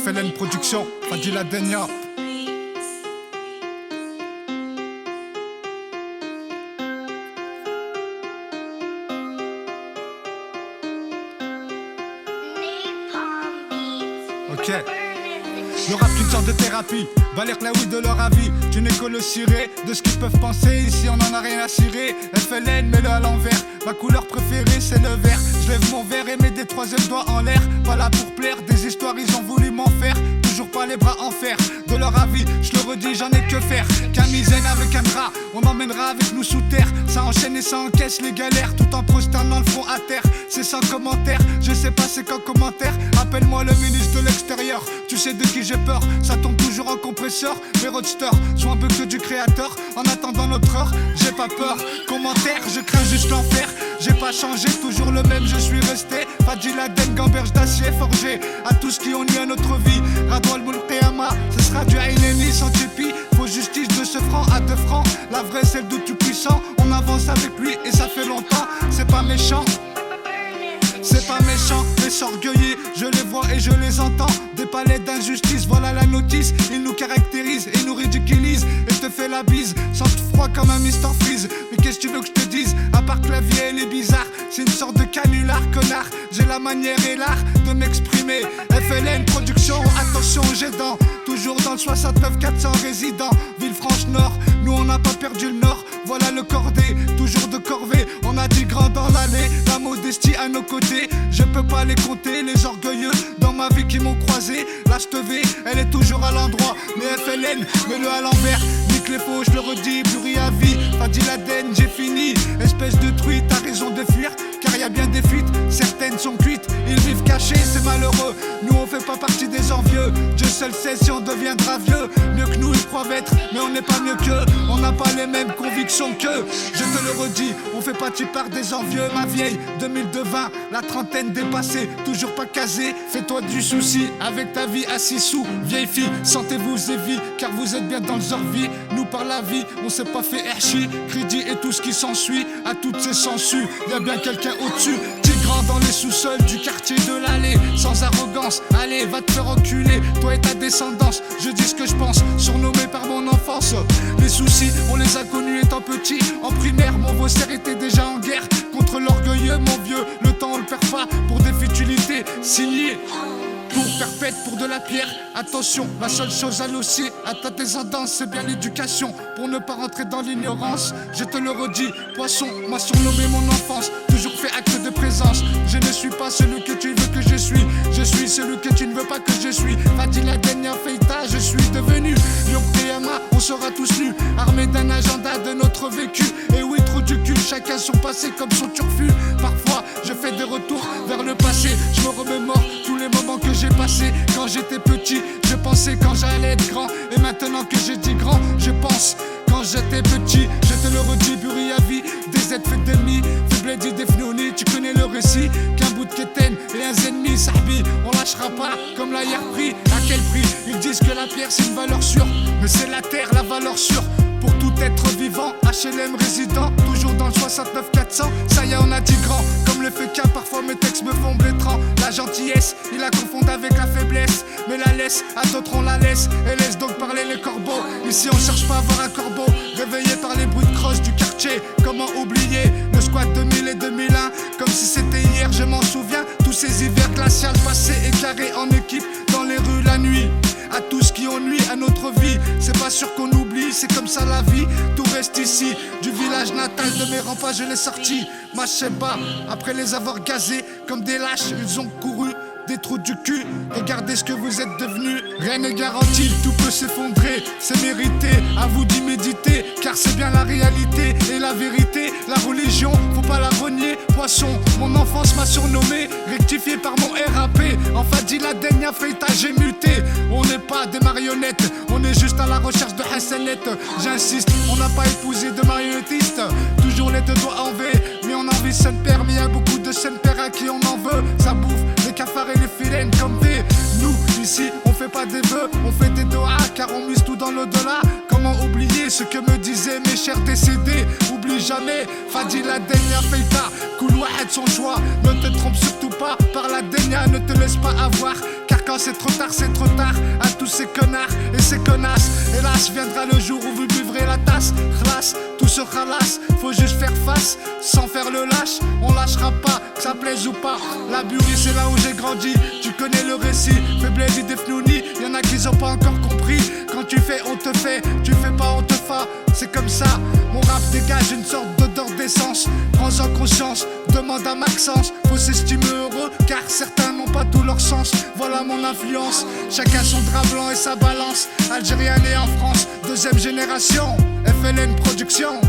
FLN Production, Fadil Adenia. Ok. Le rap une sorte de thérapie, Valère la oui de leur avis. Tu n'es que le ciré de ce qu'ils peuvent penser. Ici on en a rien à cirer. FLN mets-le à l'envers. Ma couleur préférée c'est le vert. Je lève mon verre et mets des troisièmes doigts en l'air. Pas là pour plaire, des histoires ils ont voulu m'en faire. Toujours pas les bras en fer. De leur avis, je le redis, j'en ai que faire. Camisène avec un bras, on emmènera avec nous sous terre. Ça enchaîne et ça encaisse les galères. Tout en prosternant le front à terre. C'est sans commentaire, je sais pas c'est qu'un commentaire. Appelle-moi le ministre de l'extérieur. Tu sais de qui j'ai peur, ça tombe toujours en compresseur. Les roadsters sont un peu que du créateur. En attendant notre heure, j'ai pas peur. Commentaire, je crains juste l'enfer. J'ai pas changé, toujours le même, je suis resté. Fadil Aden, gamberge d'acier forgé. À tous qui ont nié notre vie. Radoual Moulqiyama, ce sera du Aïneni sans képi. Faut justice de ce franc à 2 francs. La vraie celle de tout puissant. On avance avec lui et ça fait longtemps. C'est pas méchant. C'est pas méchant, les orgueillés, je les vois et je les entends. Des palais d'injustice, voilà la notice. Ils nous caractérisent et nous ridiculisent. Et te fait la bise, sans froid comme un Mr Freeze. Mais qu'est-ce que tu veux que je te dise? À part que la vie elle est bizarre, c'est une sorte de canular, connard. J'ai la manière et l'art de m'exprimer. FLN Production, attention j'ai dents. Toujours dans le 69 400 résidents. Villefranche-Nord, nous on n'a pas perdu le Nord. Voilà le cordé, toujours de corvée. On a dit grand dans l'allée, la modestie à nos côtés. Je peux pas les compter, les orgueilleux dans ma vie qui m'ont croisé. La V, elle est toujours à l'endroit. Mais FLN, mets-le à l'envers. Nique les faux, je le redis, plus à vie. Fadil Aden, j'ai fini. Espèce de truite, t'as raison de fuir. Car y a bien des fuites, certaines sont cuites. Ils vivent cachés, c'est malheureux. Nous on fait pas partie des envieux. Dieu seul sait si on deviendra vieux. Mieux que nous ils croient être, mais on n'est pas mieux qu'eux. On n'a pas les mêmes convictions qu'eux. Je te le redis, on fait pas tu part des envieux. Ma vieille, 2020, la trentaine dépassée. Toujours pas casée, fais-toi du souci. Avec ta vie assis sous, vieille fille, sentez-vous vie. Car vous êtes bien dans le Zorvi. Nous par la vie, on s'est pas fait herchi. Crédit et tout ce qui s'ensuit. À toutes ces sangsues, y a bien quelqu'un au-dessus. Grand dans les sous-sols du quartier de l'allée. Sans arrogance, allez va te faire enculer. Toi et ta descendance, je dis ce que je pense. Surnommé par mon enfance. Les soucis, on les a connus étant petits. En primaire, mon vaussaire était déjà en guerre contre l'orgueilleux, mon vieux. Le temps on le perd pas pour des futilités. Signé pour perpète, pour de la pierre. Attention, la seule chose à l'ossier à ta descendance, c'est bien l'éducation. Pour ne pas rentrer dans l'ignorance, je te le redis, poisson m'a surnommé mon enfance. Toujours fait acte de présence. Je ne suis pas celui que tu veux que je suis. Je suis celui que tu ne veux pas que je suis. Fadil Adenia Feita, je suis devenu Lion Priyama, on sera tous nus. Armés d'un agenda de notre vécu. Et oui, trop du cul, chacun son passé comme son turfu. Parfois, je fais des retours vers le passé. Je me remémore tous les moments que j'ai passés. Quand j'étais petit, je pensais quand j'allais être grand. Et maintenant que j'ai dit grand, je pense quand j'étais petit. Je te le redis, Buri à vie. Des aides faites d'ennemis, Fibledi des fnounis. Tu connais le récit, qu'un bout de quétaine et un ennemi. Sahbi, on lâchera pas comme la hier pris. À quel prix? Ils disent que la pierre c'est une valeur sûre. Mais c'est la terre la valeur sûre. Pour tout être vivant, HLM résident, toujours dans le 69 400. Ça y est, on a dit grand. Comme le fait qu'à parfois mes textes me font blétrant. La gentillesse, ils la confondent avec la faiblesse. Mais la laisse, à d'autres on la laisse. Et laisse donc parler les corbeaux. Ici on cherche pas à voir un corbeau. Réveillé par les bruits de crosse du quartier. Comment oublier le squat 2000 et 2001? Comme si c'était hier, je m'en souviens. Tous ces hivers glacials passés éclairés en équipe dans les rues la nuit. À tous qui ont nuit à notre vie, c'est pas sûr qu'on oublie, c'est comme ça la vie. Tout reste ici, du village natal de mes remparts je l'ai sorti. Ma pas, après les avoir gazés comme des lâches, ils ont couru des trous du cul. Regardez ce que vous êtes devenus. Rien n'est garanti, tout peut s'effondrer. C'est mérité, à vous d'y méditer. Car c'est bien la réalité et la vérité. La religion, faut pas la renier. Poisson, mon enfance m'a surnommé. Rectifié par mon RAP. En Fadil Adenia Feita, j'ai muté. On n'est pas des marionnettes, on est juste à la recherche de Hassanet. J'insiste, on n'a pas épousé de marionnettistes. Toujours les deux doigts en V. Mais on en vit saint père, mais y a beaucoup de saint père à qui on en veut. Ça bouffe les cafards et les filènes comme V. Nous, ici, on fait pas des vœux, on fait des doigts, car on mise tout dans l'au-delà. Comment oublier ce que me disaient mes chers décédés? Oublie jamais, Fadil Adenia Feita, Koul Wahed son choix. Ne te trompe surtout pas, par la Denia, ne te laisse pas avoir. Car quand c'est trop tard, à tous ces connards et ces connasses. Hélas, viendra le jour où vous buvrez la tasse. Khlas, tout se ralasse, faut juste faire face sans faire le lâche. On lâchera pas, que ça plaise ou pas. La Burie, c'est là où j'ai grandi, tu connais le récit. Faible vie des fnounis, y'en a qui ont pas encore compris. Quand tu fais, on te fait, tu fais pas, on te fa. C'est comme ça, mon rap dégage une sorte d'odeur d'essence. Prends-en conscience, demande à Maxence. Faut s'estimer heureux, car certains n'ont pas tout leur sens. Voilà mon influence, chacun son drap blanc et sa balance. Algérien né en France, deuxième génération, FLN Production.